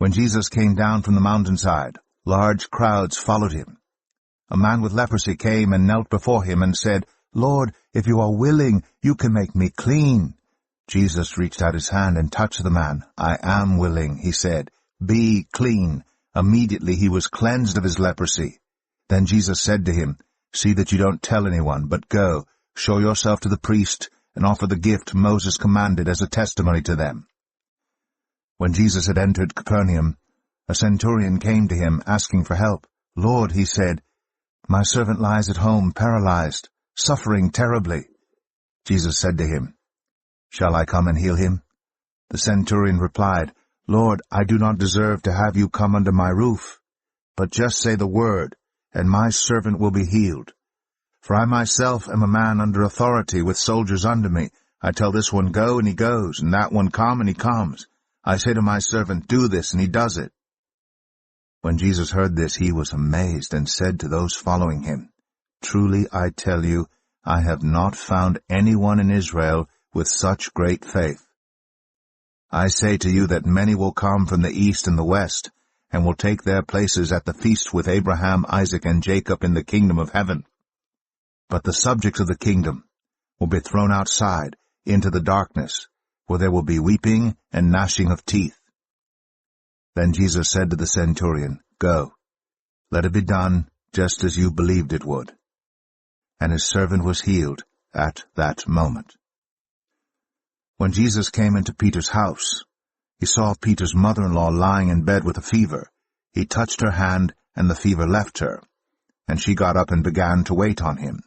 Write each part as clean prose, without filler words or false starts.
When Jesus came down from the mountainside, large crowds followed him. A man with leprosy came and knelt before him and said, "Lord, if you are willing, you can make me clean." Jesus reached out his hand and touched the man. "I am willing," he said. "Be clean." Immediately he was cleansed of his leprosy. Then Jesus said to him, "See that you don't tell anyone, but go, show yourself to the priest, and offer the gift Moses commanded as a testimony to them." When Jesus had entered Capernaum, a centurion came to him, asking for help. "Lord," he said, "my servant lies at home, paralyzed, suffering terribly." Jesus said to him, "Shall I come and heal him?" The centurion replied, "Lord, I do not deserve to have you come under my roof, but just say the word, and my servant will be healed. For I myself am a man under authority with soldiers under me. I tell this one, 'Go,' and he goes, and that one, 'Come,' and he comes. I say to my servant, 'Do this,' and he does it." When Jesus heard this, he was amazed and said to those following him, "Truly I tell you, I have not found anyone in Israel with such great faith. I say to you that many will come from the east and the west, and will take their places at the feast with Abraham, Isaac, and Jacob in the kingdom of heaven. But the subjects of the kingdom will be thrown outside into the darkness, where there will be weeping and gnashing of teeth." Then Jesus said to the centurion, "Go, let it be done just as you believed it would." And his servant was healed at that moment. When Jesus came into Peter's house, he saw Peter's mother-in-law lying in bed with a fever. He touched her hand, and the fever left her, and she got up and began to wait on him.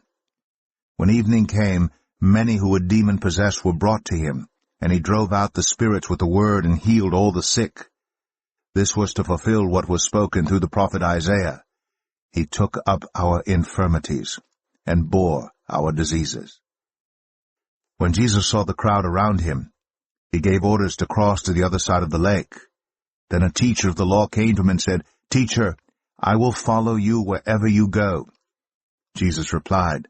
When evening came, many who were demon-possessed were brought to him, and he drove out the spirits with the word and healed all the sick. This was to fulfill what was spoken through the prophet Isaiah. He took up our infirmities and bore our diseases. When Jesus saw the crowd around him, he gave orders to cross to the other side of the lake. Then a teacher of the law came to him and said, "Teacher, I will follow you wherever you go." Jesus replied,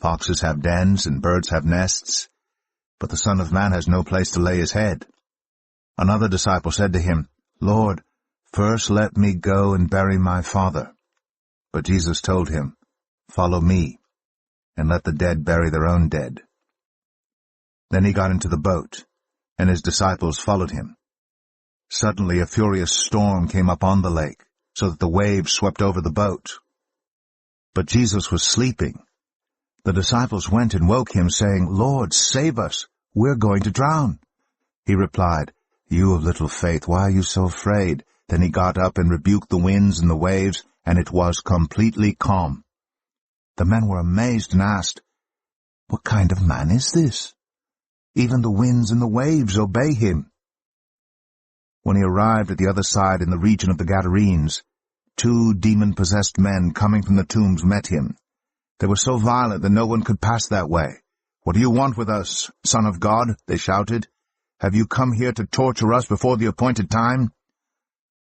"Foxes have dens and birds have nests, but the Son of Man has no place to lay his head." Another disciple said to him, "Lord, first let me go and bury my father." But Jesus told him, "Follow me, and let the dead bury their own dead." Then he got into the boat, and his disciples followed him. Suddenly a furious storm came up on the lake, so that the waves swept over the boat. But Jesus was sleeping. The disciples went and woke him, saying, "Lord, save us, we're going to drown." He replied, "You of little faith, why are you so afraid?" Then he got up and rebuked the winds and the waves, and it was completely calm. The men were amazed and asked, "What kind of man is this? Even the winds and the waves obey him." When he arrived at the other side in the region of the Gadarenes, 2 demon-possessed men coming from the tombs met him. They were so violent that no one could pass that way. "What do you want with us, Son of God?" they shouted. "Have you come here to torture us before the appointed time?"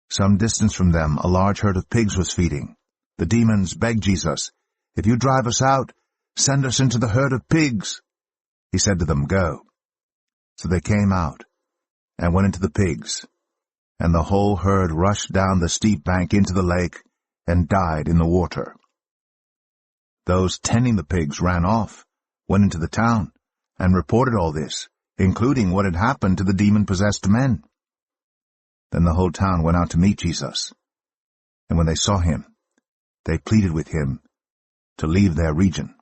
Some distance from them, a large herd of pigs was feeding. The demons begged Jesus, "If you drive us out, send us into the herd of pigs." He said to them, "Go." So they came out and went into the pigs, and the whole herd rushed down the steep bank into the lake and died in the water. Those tending the pigs ran off, went into the town, and reported all this, including what had happened to the demon-possessed men. Then the whole town went out to meet Jesus, and when they saw him, they pleaded with him to leave their region.